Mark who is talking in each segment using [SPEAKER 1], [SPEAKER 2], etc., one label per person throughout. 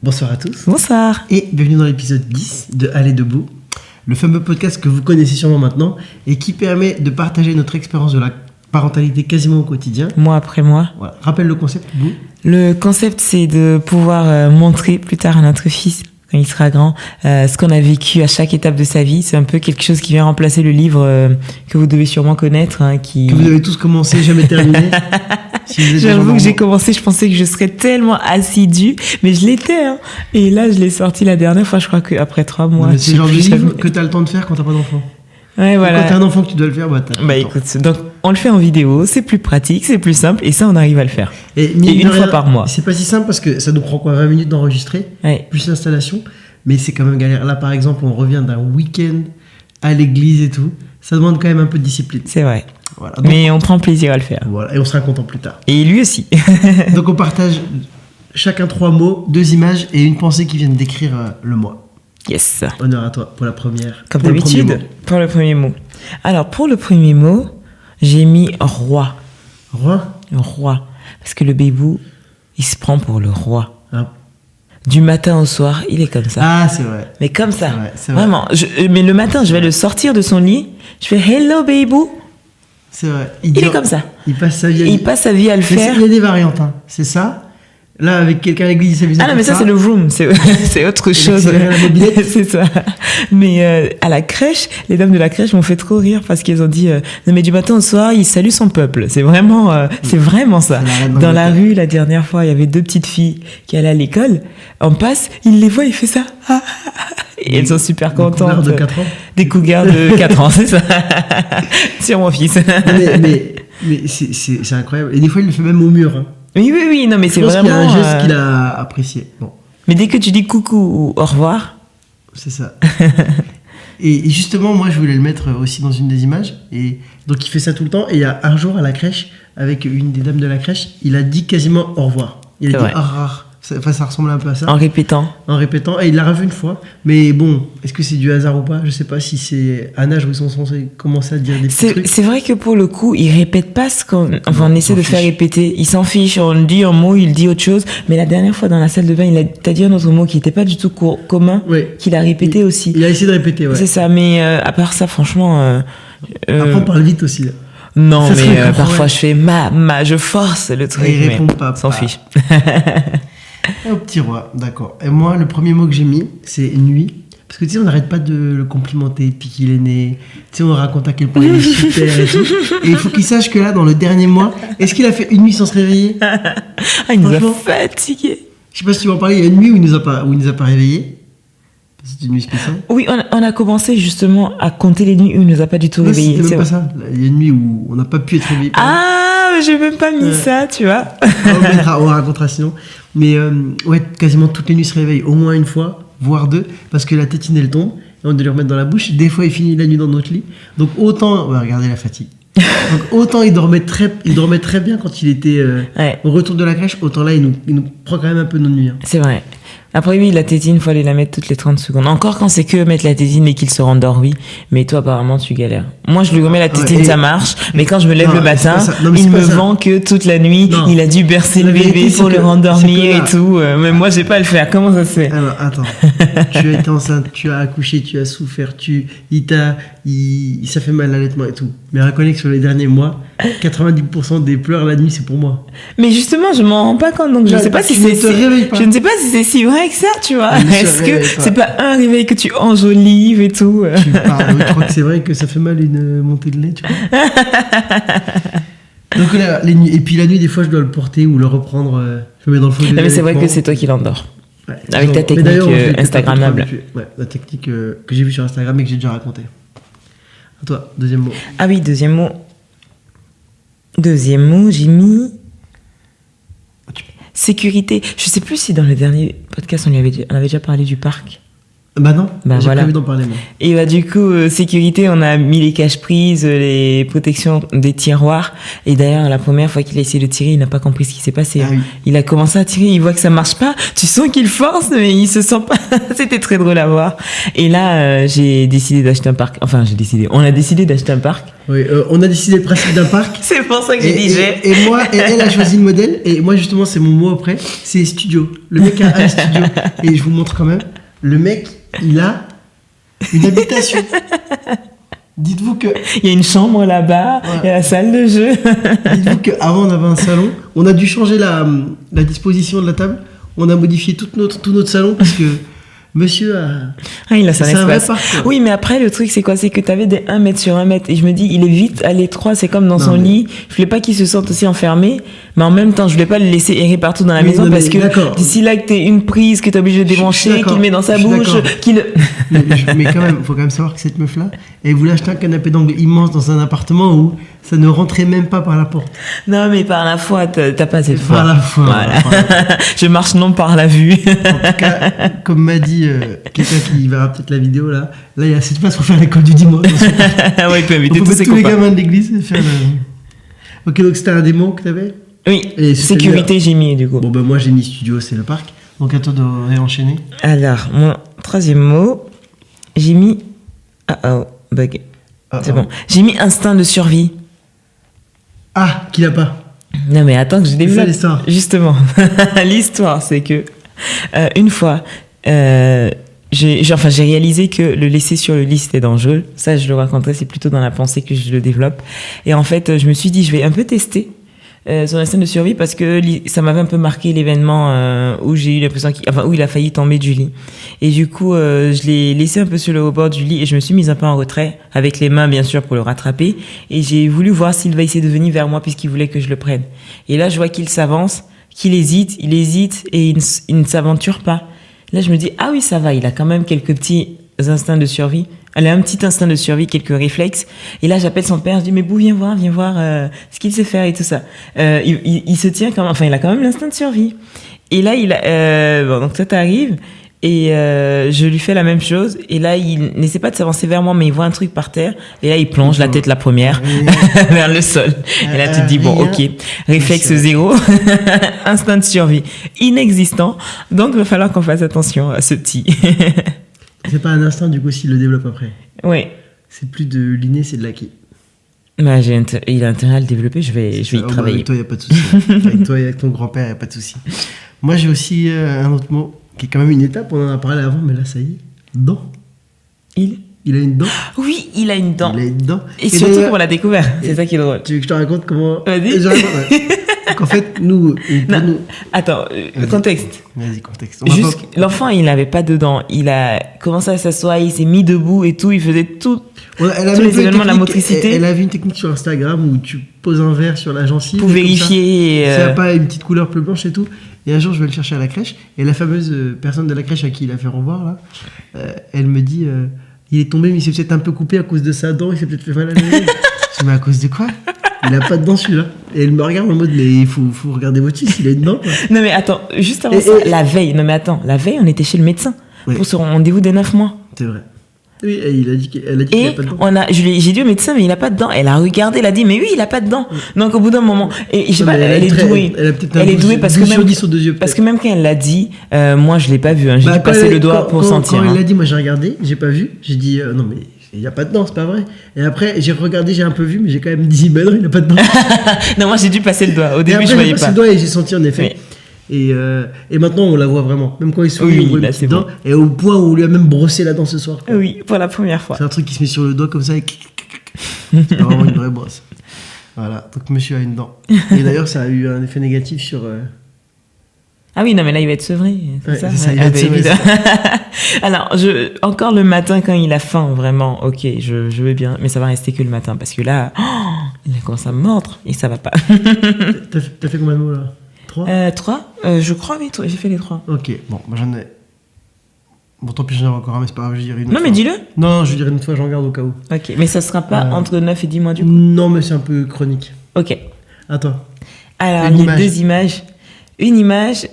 [SPEAKER 1] Bonsoir à tous.
[SPEAKER 2] Bonsoir.
[SPEAKER 1] Et bienvenue dans l'épisode 10 de Aller debout, le fameux podcast que vous connaissez sûrement maintenant et qui permet de partager notre expérience de la parentalité quasiment au quotidien.
[SPEAKER 2] Mois après mois.
[SPEAKER 1] Voilà. Rappelle le concept, Bou.
[SPEAKER 2] Le concept, c'est de pouvoir montrer plus tard à notre fils, quand il sera grand, ce qu'on a vécu à chaque étape de sa vie. C'est un peu quelque chose qui vient remplacer le livre que vous devez sûrement connaître. Que
[SPEAKER 1] vous avez tous commencé, jamais terminé.
[SPEAKER 2] J'avoue que j'ai commencé, je pensais que je serais tellement assidue, mais je l'étais. Hein. Et là, je l'ai sorti la dernière fois, je crois qu'après 3 mois.
[SPEAKER 1] C'est le genre de livre que tu as le temps de faire quand tu n'as pas d'enfant.
[SPEAKER 2] Ouais, voilà.
[SPEAKER 1] Quand tu as un enfant que tu dois le faire,
[SPEAKER 2] écoute, donc on le fait en vidéo, c'est plus pratique, c'est plus simple, et ça, on arrive à le faire.
[SPEAKER 1] Et une fois par mois. C'est pas si simple parce que ça nous prend 20 minutes d'enregistrer, plus l'installation, mais c'est quand même galère. Là, par exemple, on revient d'un week-end à l'église et tout. Ça demande quand même un peu de discipline.
[SPEAKER 2] C'est vrai.
[SPEAKER 1] Voilà. Donc,
[SPEAKER 2] mais on prend plaisir à le faire.
[SPEAKER 1] Voilà, et on sera content plus tard.
[SPEAKER 2] Et lui aussi.
[SPEAKER 1] Donc on partage chacun 3 mots, 2 images et une pensée qui viennent décrire le mois.
[SPEAKER 2] Yes.
[SPEAKER 1] Honneur à toi pour la première.
[SPEAKER 2] Comme d'habitude, pour le premier mot. Alors pour le premier mot, j'ai mis roi.
[SPEAKER 1] Roi ?
[SPEAKER 2] Roi. Parce que le bébou, il se prend pour le roi.
[SPEAKER 1] Ah.
[SPEAKER 2] Du matin au soir, il est comme ça.
[SPEAKER 1] Ah, c'est vrai.
[SPEAKER 2] Mais comme ça.
[SPEAKER 1] C'est vrai.
[SPEAKER 2] Vraiment. Mais le matin, je vais le sortir de son lit. Je fais hello bébou.
[SPEAKER 1] C'est vrai.
[SPEAKER 2] Il est comme ça.
[SPEAKER 1] Il passe sa vie
[SPEAKER 2] à le faire.
[SPEAKER 1] Il y a des variantes. Hein. C'est ça. Là, avec quelqu'un à l'église, il s'amuse.
[SPEAKER 2] Ah non, mais ça, c'est le room. C'est autre chose.
[SPEAKER 1] La mobilette.
[SPEAKER 2] C'est ça. Mais à la crèche, les dames de la crèche m'ont fait trop rire parce qu'elles ont dit non, mais du matin au soir, il salue son peuple. C'est vraiment ça. Dans la rue, la dernière fois, il y avait 2 petites filles qui allaient à l'école. On passe, il les voit, il fait ça. Et elles sont super contentes.
[SPEAKER 1] Des cougars de 4 ans.
[SPEAKER 2] Des cougars de 4 ans, c'est ça. Sur mon fils.
[SPEAKER 1] mais c'est incroyable. Et des fois, il le fait même au mur. Hein.
[SPEAKER 2] Oui, non, mais c'est vraiment...
[SPEAKER 1] Je pense qu'il y a un geste qu'il a apprécié. Bon.
[SPEAKER 2] Mais dès que tu dis coucou ou au revoir...
[SPEAKER 1] C'est ça. Et justement, moi, je voulais le mettre aussi dans une des images. Et donc, il fait ça tout le temps. Et il y a un jour à la crèche, avec une des dames de la crèche, il a dit quasiment au revoir. Il a dit rare. Ça ressemble un peu à ça.
[SPEAKER 2] En répétant. Et il l'a revu une fois. Mais bon, est-ce que c'est du hasard ou pas ? Je sais pas si c'est un âge où ils sont censés commencer à dire des petits trucs. C'est vrai que pour le coup, il répète pas ce qu'on essaie de faire répéter. Il s'en fiche. On dit un mot, il dit autre chose. Mais la dernière fois, dans la salle de bain, t'as dit un autre mot qui était pas du tout commun, qu'il a répété aussi.
[SPEAKER 1] Il a essayé de répéter, ouais.
[SPEAKER 2] C'est ça. Mais à part ça, franchement...
[SPEAKER 1] Après, on parle vite aussi, là.
[SPEAKER 2] Non, mais parfois, je fais je force le truc.
[SPEAKER 1] Et il répond pas.
[SPEAKER 2] S'en fiche.
[SPEAKER 1] Au petit roi, d'accord. Et moi, le premier mot que j'ai mis, c'est nuit. Parce que tu sais, on n'arrête pas de le complimenter depuis qu'il est né. Tu sais, on raconte à quel point il est super et tout. Et il faut qu'il sache que là, dans le dernier mois, est-ce qu'il a fait une nuit sans se réveiller ?
[SPEAKER 2] Il nous a fatigués.
[SPEAKER 1] Je sais pas si tu vas en parler, il y a une nuit où il nous a pas réveillés. C'est une nuit spéciale.
[SPEAKER 2] Oui, on a commencé justement à compter les nuits où il nous a pas du tout réveillés.
[SPEAKER 1] C'est même pas ça. Il y a une nuit où on n'a pas pu être réveillés.
[SPEAKER 2] Ah, j'ai même pas mis ça, tu vois.
[SPEAKER 1] On racontera sinon. Mais quasiment toutes les nuits il se réveille au moins une fois, voire 2, parce que la tétine elle tombe, et on doit lui remettre dans la bouche. Des fois il finit la nuit dans notre lit. Donc autant, regardez la fatigue. Donc autant il dormait très bien quand il était au retour de la crèche, autant là il nous prend quand même un peu nos nuits. Hein.
[SPEAKER 2] C'est vrai. Après, oui, la tétine, il faut aller la mettre toutes les 30 secondes. Encore quand c'est que mettre la tétine et qu'il se rendort, oui. Mais toi, apparemment, tu galères. Moi, je lui remets la tétine, ça marche. Mais quand je me lève le matin, il me vend que toute la nuit, il a dû bercer le bébé pour le rendormir et tout. Mais moi, j'ai pas à le faire. Comment ça se fait ?
[SPEAKER 1] Alors, attends. Tu as été enceinte, tu as accouché, tu as souffert, ça fait mal l'allaitement et tout. Mais reconnais que sur les derniers mois, 90% des pleurs la nuit, c'est pour moi.
[SPEAKER 2] Mais justement, je m'en rends pas compte. Donc, je ne sais pas si c'est si vrai que ça, tu vois. Est-ce que c'est pas un réveil que tu enjolives et tout?
[SPEAKER 1] Tu parles, je crois que c'est vrai que ça fait mal une montée de lait, tu vois. Donc là, les nuits, et puis la nuit, des fois, je dois le porter ou le reprendre. Je le mets dans le fond.
[SPEAKER 2] Mais c'est vrai que c'est toi qui l'endors. Ouais, avec ta technique Instagrammable.
[SPEAKER 1] Ouais, la technique que j'ai vue sur Instagram et que j'ai déjà racontée. À toi, deuxième mot.
[SPEAKER 2] Ah oui, deuxième mot. Deuxième mot, j'ai mis sécurité. Je sais plus si dans le dernier podcast on avait déjà parlé du parc.
[SPEAKER 1] Bah non,
[SPEAKER 2] bah
[SPEAKER 1] j'ai
[SPEAKER 2] voilà.
[SPEAKER 1] prévu d'en parler moi.
[SPEAKER 2] Et bah du coup, sécurité, on a mis les cache-prises, les protections des tiroirs. Et d'ailleurs, la première fois qu'il a essayé de tirer, il n'a pas compris ce qui s'est passé.
[SPEAKER 1] Ah oui.
[SPEAKER 2] Il a commencé à tirer, il voit que ça marche pas. Tu sens qu'il force, mais il se sent pas. C'était très drôle à voir. Et là, j'ai décidé d'acheter un parc. Enfin, on a décidé d'acheter un parc.
[SPEAKER 1] Oui, on a décidé le principe d'un parc.
[SPEAKER 2] C'est pour ça que j'ai dit
[SPEAKER 1] et moi, elle a choisi le modèle. Et moi, justement, c'est mon mot après. C'est studio. Le mec a un studio. Et je vous montre quand même. Le mec, il a une habitation. Dites-vous que...
[SPEAKER 2] Il y a une chambre là-bas, ouais. Il y a la salle de jeu.
[SPEAKER 1] Dites-vous qu'avant, on avait un salon. On a dû changer la disposition de la table. On a modifié tout notre salon parce que monsieur a...
[SPEAKER 2] Ah, il a son espace.
[SPEAKER 1] Parc,
[SPEAKER 2] oui, mais après, le truc, c'est quoi? C'est que t'avais des 1 mètre sur 1 mètre. Et je me dis, il est vite à l'étroit. C'est comme dans son lit. Je voulais pas qu'il se sente aussi enfermé. Mais en même temps, je voulais pas le laisser errer partout dans la maison parce que d'ici là que t'es une prise, que t'es obligé de débrancher, qu'il met dans sa bouche, qu'il...
[SPEAKER 1] mais quand même, faut quand même savoir que cette meuf-là, elle voulait acheter un canapé d'angle immense dans un appartement où ça ne rentrait même pas par la porte.
[SPEAKER 2] Non, mais par la foi, t'as pas cette foi.
[SPEAKER 1] Par la foi.
[SPEAKER 2] Voilà. Je marche non par la vue.
[SPEAKER 1] En tout cas, comme m'a dit quelqu'un qui verra peut-être la vidéo là, il y a assez de place pour faire l'école du dimanche.
[SPEAKER 2] Ouais, il peut inviter
[SPEAKER 1] tous les gamins de l'église et faire le... Ok, donc c'était un démo que t'avais?
[SPEAKER 2] Oui, et sécurité, j'ai mis du coup.
[SPEAKER 1] Bon, ben moi j'ai mis studio, c'est le parc. Donc à toi de réenchaîner.
[SPEAKER 2] Alors, mon troisième mot, j'ai mis... bug. C'est bon. J'ai mis instinct de survie.
[SPEAKER 1] Ah, qu'il a pas.
[SPEAKER 2] Non mais attends que je développe.
[SPEAKER 1] C'est ça l'histoire.
[SPEAKER 2] Justement, l'histoire c'est que une fois, j'ai réalisé que le laisser sur le lit c'était dangereux. Ça je le raconterai, c'est plutôt dans la pensée que je le développe. Et en fait, je me suis dit je vais un peu tester son instinct de survie parce que ça m'avait un peu marqué l'événement où j'ai eu l'impression où il a failli tomber du lit. Et du coup, je l'ai laissé un peu sur le bord du lit et je me suis mise un peu en retrait avec les mains bien sûr pour le rattraper et j'ai voulu voir s'il va essayer de venir vers moi puisqu'il voulait que je le prenne. Et là, je vois qu'il s'avance, qu'il hésite et il ne s'aventure pas. Là, je me dis ah oui, ça va, il a quand même quelques petits instincts de survie. Elle a un petit instinct de survie, quelques réflexes. Et là, j'appelle son père, je dis, mais Bou, viens voir ce qu'il sait faire et tout ça. Il se tient quand même, enfin, il a quand même l'instinct de survie. Et là, donc ça t'arrive, et je lui fais la même chose. Et là, il n'essaie pas de s'avancer vers moi, mais il voit un truc par terre. Et là, il plonge la tête la première vers le sol. Et là, tu te dis, bon, ok, réflexe zéro, instinct de survie inexistant. Donc, il va falloir qu'on fasse attention à ce petit...
[SPEAKER 1] C'est pas un instinct, du coup, s'il le développe après.
[SPEAKER 2] Oui.
[SPEAKER 1] C'est plus de l'inné, c'est de l'acquis.
[SPEAKER 2] Bah, il a intérêt à le développer, je vais y travailler.
[SPEAKER 1] Avec toi, il n'y a pas de souci. Avec toi et avec ton grand-père, il n'y a pas de souci. Moi, j'ai aussi un autre mot, qui est quand même une étape, on en a parlé avant, mais là, ça y est. Dent. Il a une dent. Oui,
[SPEAKER 2] il a une dent.
[SPEAKER 1] Il a une dent.
[SPEAKER 2] Et surtout qu'on l'a découvert. C'est ça qui est drôle.
[SPEAKER 1] Tu veux que je te raconte comment...
[SPEAKER 2] Vas-y.
[SPEAKER 1] Donc en fait, nous...
[SPEAKER 2] Attends, contexte.
[SPEAKER 1] Vas-y, contexte.
[SPEAKER 2] L'enfant, il n'avait pas de dents. Il a commencé à s'asseoir, il s'est mis debout et tout. Il faisait tous les événements de la motricité.
[SPEAKER 1] Elle a vu une technique sur Instagram où tu poses un verre sur la gencive.
[SPEAKER 2] Pour vérifier.
[SPEAKER 1] Ça n'a pas une petite couleur bleu blanche et tout. Et un jour, je vais le chercher à la crèche. Et la fameuse personne de la crèche à qui il a fait revoir, là, elle me dit il est tombé, mais il s'est peut-être un peu coupé à cause de sa dent. Il s'est peut-être fait mal à l'oreille. Je dis mais à cause de quoi? Il a pas de dents celui-là. Et elle me regarde en mode mais il faut regarder votre fils, il a une dent quoi.
[SPEAKER 2] Non mais attends, juste avant ça, la veille, la veille on était chez le médecin pour ce rendez-vous des 9 mois.
[SPEAKER 1] C'est vrai. Oui, elle a dit qu'il a pas de dents.
[SPEAKER 2] J'ai dit au médecin mais il a pas de dents. Elle a regardé, elle a dit mais oui il a pas de dents. Donc au bout d'un moment, et je sais pas, elle est douée. Elle est douée parce que même quand elle l'a dit, moi je l'ai pas vu. J'ai dû passer le doigt pour sentir.
[SPEAKER 1] Quand elle l'a dit, moi j'ai regardé, j'ai pas vu. J'ai dit non mais il n'y a pas de dents, c'est pas vrai. Et après, j'ai regardé, j'ai un peu vu, mais j'ai quand même dit, ben non, il n'a pas de dents.
[SPEAKER 2] Non, moi j'ai dû passer le doigt. Au début, je voyais pas. J'ai passé
[SPEAKER 1] le doigt et j'ai senti en effet. Oui. Et maintenant, on la voit vraiment. Même quand il sourit, on voit une petite dent. Bon. Et au point où on lui a même brossé la dent ce soir. Quoi.
[SPEAKER 2] Oui, pour la première fois.
[SPEAKER 1] C'est un truc qui se met sur le doigt comme ça et c'est vraiment une vraie brosse. Voilà, donc monsieur a une dent. Et d'ailleurs, ça a eu un effet négatif sur...
[SPEAKER 2] Ah oui, non, mais là, il va être sevré. C'est ça,
[SPEAKER 1] il va être sevré.
[SPEAKER 2] Alors, encore le matin, quand il a faim, vraiment, ok, je veux bien, mais ça va rester que le matin, parce que là, il a commencé à me mordre, et ça va pas.
[SPEAKER 1] T'as fait combien de mots, là? 3
[SPEAKER 2] 3 Je crois, oui, j'ai fait les 3.
[SPEAKER 1] Ok, bon, moi j'en ai... Bon, tant pis, j'en ai encore un, mais c'est pas grave, je dirais une autre
[SPEAKER 2] fois. Non, mais dis-le.
[SPEAKER 1] Non, je dirais une autre fois, j'en garde au cas où.
[SPEAKER 2] Ok, mais ça sera pas entre 9 et 10 mois, du coup?
[SPEAKER 1] Non, mais c'est un peu chronique.
[SPEAKER 2] Ok.
[SPEAKER 1] À toi.
[SPEAKER 2] Alors, les deux images. Une image...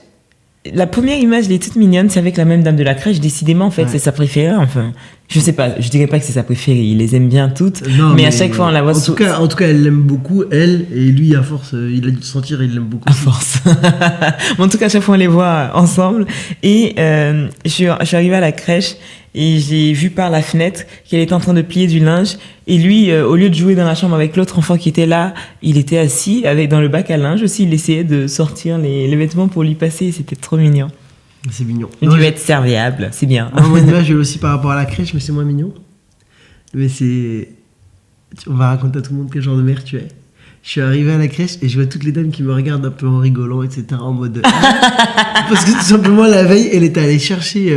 [SPEAKER 2] la première image, elle est toute mignonne, c'est avec la même dame de la crèche. Décidément, en fait, c'est sa préférée. Enfin, je sais pas, je dirais pas que c'est sa préférée. Il les aime bien toutes. Non, mais à chaque fois, on la voit.
[SPEAKER 1] En tout cas, elle l'aime beaucoup, elle, et lui, à force, il a dû sentir, il l'aime beaucoup.
[SPEAKER 2] À force. En tout cas, à chaque fois, on les voit ensemble. Et je suis arrivée à la crèche et j'ai vu par la fenêtre qu'elle était en train de plier du linge. Et lui, au lieu de jouer dans la chambre avec l'autre enfant qui était là, il était assis dans le bac à linge aussi. Il essayait de sortir les vêtements pour lui passer. C'était trop mignon.
[SPEAKER 1] C'est mignon.
[SPEAKER 2] Il devait être serviable, c'est bien.
[SPEAKER 1] Moi, une image, j'ai aussi par rapport à la crèche, mais c'est moins mignon. Mais c'est... On va raconter à tout le monde quel genre de mère tu es. Je suis arrivé à la crèche et je vois toutes les dames qui me regardent un peu en rigolant, etc. En mode... Parce que tout simplement, la veille, elle était allée chercher...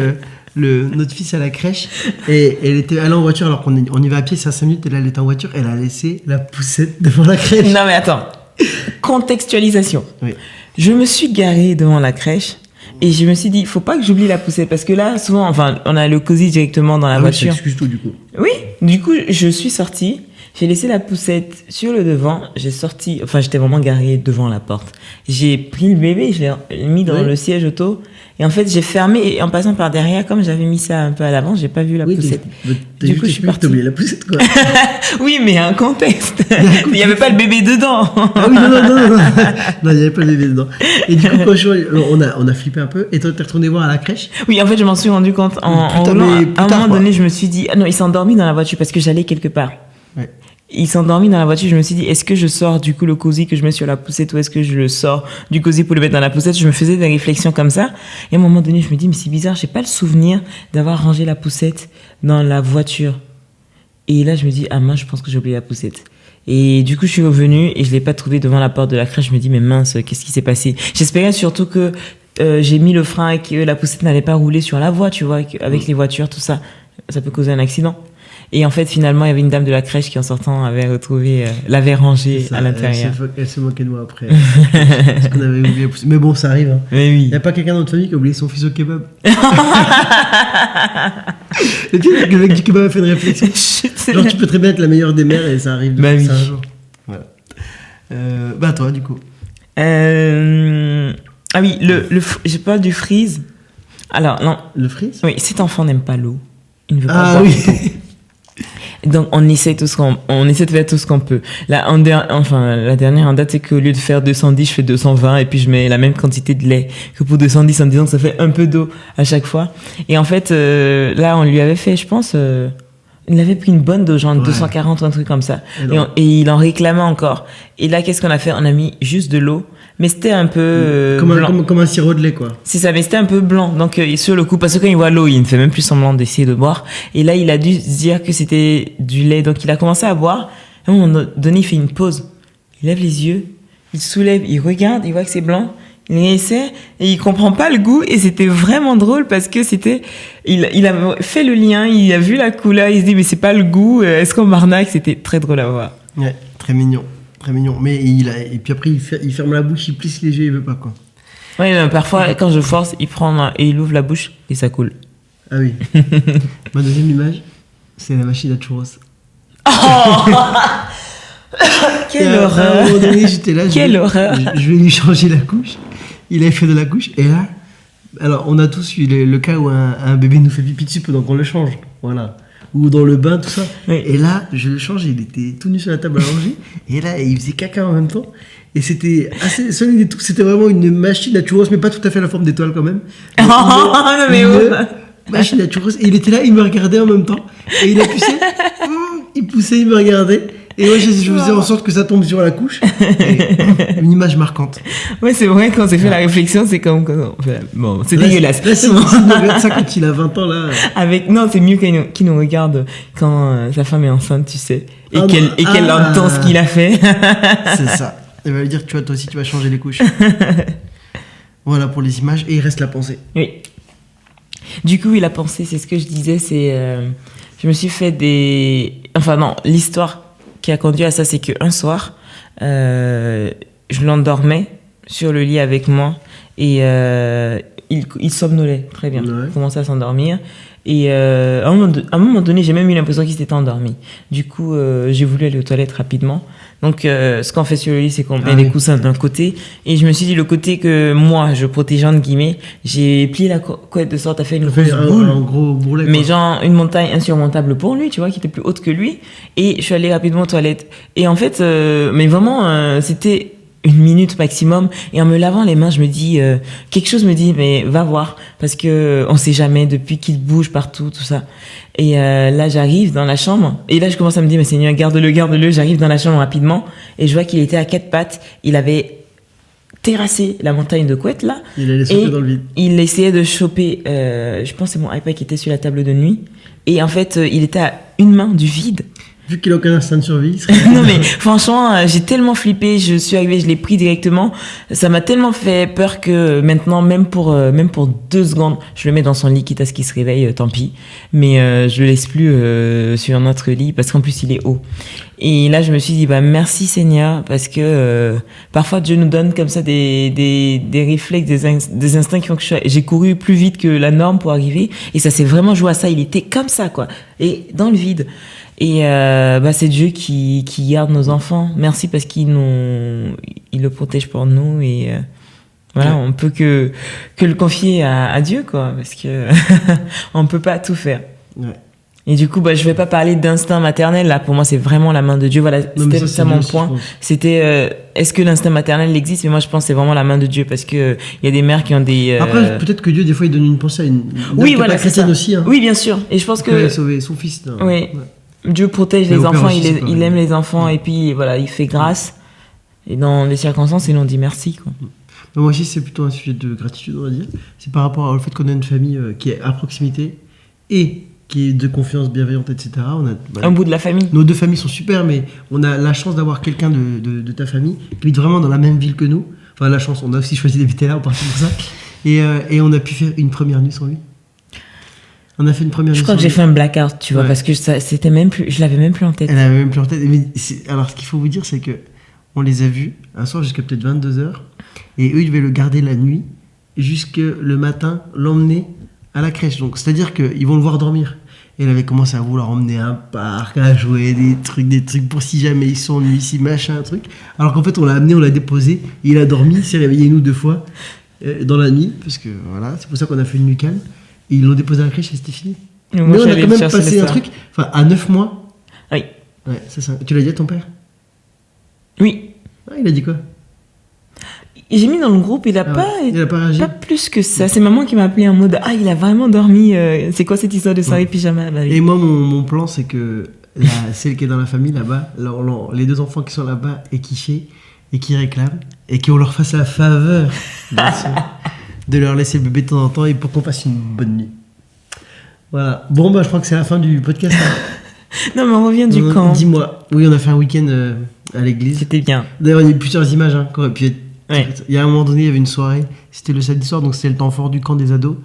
[SPEAKER 1] notre fils à la crèche et elle était allée en voiture alors qu'on y va à pied, c'est à 5 minutes, et là elle était en voiture, elle a laissé la poussette devant la crèche.
[SPEAKER 2] Non mais attends, contextualisation.
[SPEAKER 1] Oui.
[SPEAKER 2] Je me suis garée devant la crèche et je me suis dit, faut pas que j'oublie la poussette parce que là souvent, enfin on a le cosy directement dans la voiture.
[SPEAKER 1] Ça excuse tout du coup.
[SPEAKER 2] Oui, du coup je suis sortie, j'ai laissé la poussette sur le devant, j'étais vraiment garée devant la porte. J'ai pris le bébé, je l'ai mis dans le siège auto. Et en fait, j'ai fermé et en passant par derrière, comme j'avais mis ça un peu à l'avant, j'ai pas vu la poussette.
[SPEAKER 1] Du coup, je suis partie. T'as oublié la poussette, quoi.
[SPEAKER 2] Oui, mais il y a un contexte. Il n'y avait pas le bébé dedans.
[SPEAKER 1] Ah oui, non. Non, il n'y avait pas le bébé dedans. Et du coup, on a flippé un peu. Et toi, t'es retourné voir à la crèche?
[SPEAKER 2] Oui, en fait, je m'en suis rendu compte à un moment donné, je me suis dit, ah non, il s'est endormi dans la voiture parce que j'allais quelque part. Ouais. Il s'est endormi dans la voiture, je me suis dit, est-ce que je sors du coup le cosy que je mets sur la poussette ou est-ce que je le sors du cosy pour le mettre dans la poussette? Je me faisais des réflexions comme ça. Et à un moment donné, je me dis, mais c'est bizarre, j'ai pas le souvenir d'avoir rangé la poussette dans la voiture. Et là, je me dis, ah mince, je pense que j'ai oublié la poussette. Et du coup, je suis revenue et je l'ai pas trouvée devant la porte de la crèche. Je me dis, mais mince, qu'est-ce qui s'est passé? J'espérais surtout que j'ai mis le frein et que la poussette n'allait pas rouler sur la voie, tu vois, avec les voitures, tout ça. Ça peut causer un accident. Et en fait, finalement, il y avait une dame de la crèche qui, en sortant, l'avait rangée à l'intérieur.
[SPEAKER 1] Elle se moquait de moi après. Parce qu'on avait oublié la poussette. Mais bon, ça arrive. Hein.
[SPEAKER 2] Mais oui.
[SPEAKER 1] Il n'y a pas quelqu'un dans notre famille qui a oublié son fils au kebab. Et puis, le mec du kebab a fait une réflexion. Genre, tu peux très bien être la meilleure des mères et ça arrive.
[SPEAKER 2] Bah oui.
[SPEAKER 1] Un jour. Voilà. Toi, du coup.
[SPEAKER 2] Ah oui, je parle du freeze. Alors, non.
[SPEAKER 1] Le freeze?
[SPEAKER 2] Oui, cet enfant n'aime pas l'eau. Il ne veut pas boire d'eau. Donc on essaie de faire tout ce qu'on peut. Là, la dernière en date, c'est qu'au lieu de faire 210, je fais 220 et puis je mets la même quantité de lait que pour 210 en disant que ça fait un peu d'eau à chaque fois. Et en fait, là, on lui avait fait, je pense, il avait pris une bonne dose, genre 240 ou un truc comme ça. Et il en réclamait encore. Et là, qu'est-ce qu'on a fait? On a mis juste de l'eau. Mais c'était un peu
[SPEAKER 1] comme un sirop de lait, quoi.
[SPEAKER 2] C'est ça, mais c'était un peu blanc. Donc sur le coup, parce que quand il voit l'eau, il ne fait même plus semblant d'essayer de boire. Et là, il a dû se dire que c'était du lait. Donc il a commencé à boire. À un moment donné, il fait une pause. Il lève les yeux, il soulève, il regarde, il voit que c'est blanc. Il essaie et il comprend pas le goût. Et c'était vraiment drôle parce que il a fait le lien, il a vu la couleur, il se dit mais c'est pas le goût. Est-ce qu'on m'arnaque? C'était très drôle à voir.
[SPEAKER 1] Ouais, très mignon. Très mignon, mais et puis après il ferme la bouche, il plisse les yeux, il veut pas, quoi.
[SPEAKER 2] Oui, parfois quand je force, il prend et il ouvre la bouche et ça coule.
[SPEAKER 1] Ah oui. Ma deuxième image, c'est la machine à churros.
[SPEAKER 2] Oh quelle horreur!
[SPEAKER 1] À un moment donné, j'étais là,
[SPEAKER 2] horreur!
[SPEAKER 1] Je vais lui changer la couche. Il avait fait de la couche et là, alors on a tous eu le cas où un bébé nous fait pipi dessus pendant qu'on le change, voilà. Ou dans le bain, tout ça. Oui. Et là, je le change, il était tout nu sur la table à manger. Et là, il faisait caca en même temps. Et c'était assez solide et tout. C'était vraiment une machine à churros, mais pas tout à fait la forme d'étoile quand même. Machine à churros. Et il était là, il me regardait en même temps. Et il a poussé. Il poussait, il me regardait. Et moi, je faisais en sorte que ça tombe sur la couche. Une image marquante.
[SPEAKER 2] Ouais, c'est vrai, quand on s'est fait la réflexion, c'est comme... Bon, c'est dégueulasse.
[SPEAKER 1] Là, c'est regarde ça quand il a 20 ans, là.
[SPEAKER 2] Non, c'est mieux qu'il nous regarde quand sa femme est enceinte, tu sais. Et qu'elle entend ce qu'il a fait.
[SPEAKER 1] C'est ça. Elle va lui dire, tu vois, toi aussi, tu vas changer les couches. Voilà pour les images. Et il reste la pensée.
[SPEAKER 2] Oui. Du coup, oui, la pensée, c'est ce que je disais, c'est... je me suis fait l'histoire qui a conduit à ça, c'est qu'un soir, je l'endormais sur le lit avec moi et il somnolait très bien.
[SPEAKER 1] Ouais.
[SPEAKER 2] Il commençait à s'endormir. Et à un moment donné, j'ai même eu l'impression qu'il s'était endormi. Du coup, j'ai voulu aller aux toilettes rapidement. Donc, ce qu'on fait sur le lit, c'est qu'on met les coussins d'un côté. Et je me suis dit, le côté que moi, je protégeais, entre guillemets, j'ai plié la couette de sorte à faire une grosse boule.
[SPEAKER 1] Un gros bourrelet.
[SPEAKER 2] Mais genre, une montagne insurmontable pour lui, tu vois, qui était plus haute que lui. Et je suis allée rapidement aux toilettes. Et en fait, mais vraiment, c'était 1 minute maximum. Et en me lavant les mains, je me dis, quelque chose me dit, mais va voir. Parce que on sait jamais, depuis qu'il bouge partout, tout ça. Et là, j'arrive dans la chambre. Et là, je commence à me dire, mais Seigneur, garde-le. J'arrive dans la chambre rapidement. Et je vois qu'il était à 4 pattes. Il avait terrassé la montagne de couettes, là.
[SPEAKER 1] Il allait sauter dans le vide.
[SPEAKER 2] Il essayait de choper, je pense que c'est mon iPad qui était sur la table de nuit. Et en fait, il était à 1 main du vide.
[SPEAKER 1] Vu qu'il a aucun instinct de survie.
[SPEAKER 2] Non mais franchement, j'ai tellement flippé, je suis arrivée, je l'ai pris directement. Ça m'a tellement fait peur que maintenant, même pour 2 secondes, je le mets dans son lit, quitte à ce qu'il se réveille, tant pis. Mais je le laisse plus sur notre lit parce qu'en plus il est haut. Et là, je me suis dit, bah merci Seigneur, parce que parfois Dieu nous donne comme ça des réflexes, des instincts qui font que j'ai couru plus vite que la norme pour arriver. Et ça s'est vraiment joué à ça. Il était comme ça, quoi, et dans le vide. Et c'est Dieu qui garde nos enfants. Merci parce il le protège pour nous et voilà, on peut que le confier à Dieu, quoi, parce que on peut pas tout faire.
[SPEAKER 1] Ouais.
[SPEAKER 2] Et du coup, je vais pas parler d'instinct maternel là. Pour moi, c'est vraiment la main de Dieu. Voilà, c'était ça mon point. C'était est-ce que l'instinct maternel existe? Mais moi, je pense que c'est vraiment la main de Dieu parce que il y a des mères qui ont des.
[SPEAKER 1] Après, peut-être que Dieu des fois il donne une pensée à une.
[SPEAKER 2] Oui, voilà, c'est ça.
[SPEAKER 1] Aussi. Hein.
[SPEAKER 2] Oui, bien sûr. Et je pense que.
[SPEAKER 1] Il a sauvé son fils.
[SPEAKER 2] Oui. Ouais. Dieu protège les enfants, il aime les enfants et puis voilà, il fait grâce. Et dans les circonstances, il en dit merci, quoi.
[SPEAKER 1] Moi aussi, c'est plutôt un sujet de gratitude, on va dire. C'est par rapport au fait qu'on a une famille qui est à proximité et qui est de confiance bienveillante, etc.
[SPEAKER 2] Un bout de la famille.
[SPEAKER 1] Nos 2 familles sont super, mais on a la chance d'avoir quelqu'un de ta famille qui habite vraiment dans la même ville que nous. Enfin, la chance, on a aussi choisi d'habiter là, on partit pour ça. Et on a pu faire une première nuit sans lui. On a fait une première nuit.
[SPEAKER 2] Je crois que j'ai fait un blackout, tu vois, parce que c'était même plus, je l'avais même plus en tête.
[SPEAKER 1] Elle avait même plus en tête. Mais alors, ce qu'il faut vous dire, c'est que on les a vus un soir jusqu'à peut-être 22h, et eux, ils devaient le garder la nuit jusque le matin, l'emmener à la crèche. Donc, c'est-à-dire qu'ils vont le voir dormir. Et elle avait commencé à vouloir emmener un parc, à jouer des trucs pour si jamais ils s'ennuient, si machin, un truc. Alors qu'en fait, on l'a amené, on l'a déposé, et il a dormi, il s'est réveillé 2 fois dans la nuit, parce que voilà, c'est pour ça qu'on a fait une nuit calme. Et ils l'ont déposé à la crèche et c'était fini. Mais on a quand même passé un truc, à 9 mois.
[SPEAKER 2] Oui.
[SPEAKER 1] Ouais, c'est ça. Tu l'as dit à ton père?
[SPEAKER 2] Oui.
[SPEAKER 1] Ah, il a dit quoi?
[SPEAKER 2] J'ai mis dans le groupe, il a pas réagi. Pas plus que ça. C'est maman qui m'a appelé en mode, il a vraiment dormi. C'est quoi cette histoire de soirée pyjama là?
[SPEAKER 1] Et moi, mon plan, c'est que celle qui est dans la famille là-bas, les 2 enfants qui sont là-bas et qui réclament, et qu'on leur fasse la faveur de leur laisser le bébé de temps en temps et pour qu'on passe une bonne nuit. Voilà. Bon, je crois que c'est la fin du podcast.
[SPEAKER 2] Non, mais on revient du camp.
[SPEAKER 1] Dis-moi. Oui, on a fait un week-end à l'église.
[SPEAKER 2] C'était bien.
[SPEAKER 1] D'ailleurs, il y a eu plusieurs images qui auraient pu être.
[SPEAKER 2] Ouais.
[SPEAKER 1] Il y a un moment donné, il y avait une soirée. C'était le samedi soir, donc c'était le temps fort du camp des ados.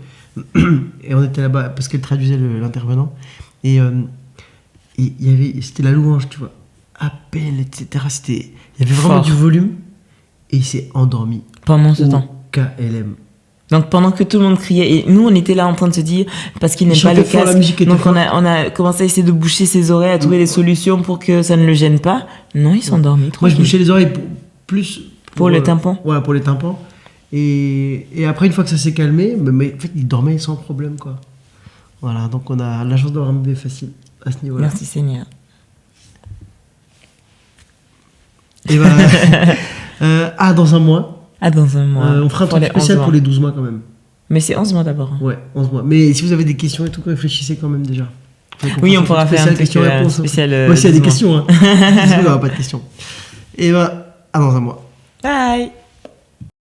[SPEAKER 1] Et on était là-bas parce qu'elle traduisait l'intervenant. Et c'était la louange, tu vois. Appel, etc. Il y avait vraiment du volume. Et il s'est endormi.
[SPEAKER 2] Pendant ce temps.
[SPEAKER 1] KLM.
[SPEAKER 2] Donc pendant que tout le monde criait, et nous on était là en train de se dire, parce qu'il n'aime pas le casque, donc on a commencé à essayer de boucher ses oreilles, à trouver des solutions pour que ça ne le gêne pas. Non, il s'est endormi.
[SPEAKER 1] Moi je bouchais les oreilles pour
[SPEAKER 2] les tympans.
[SPEAKER 1] Voilà, pour les tympans. Et après, une fois que ça s'est calmé, mais en fait, il dormait sans problème, quoi. Voilà, donc on a la chance d'avoir un bébé facile à ce niveau-là.
[SPEAKER 2] Merci Seigneur.
[SPEAKER 1] Et dans un mois.
[SPEAKER 2] Dans un mois.
[SPEAKER 1] On fera un truc spécial pour les 12 mois quand même.
[SPEAKER 2] Mais c'est 11 mois d'abord.
[SPEAKER 1] Ouais, 11 mois. Mais si vous avez des questions et tout, réfléchissez quand même déjà.
[SPEAKER 2] Oui, on pourra faire un question-réponse.
[SPEAKER 1] Moi, s'il y a des questions. Il n'y aura pas de questions. Et à dans un mois.
[SPEAKER 2] Bye.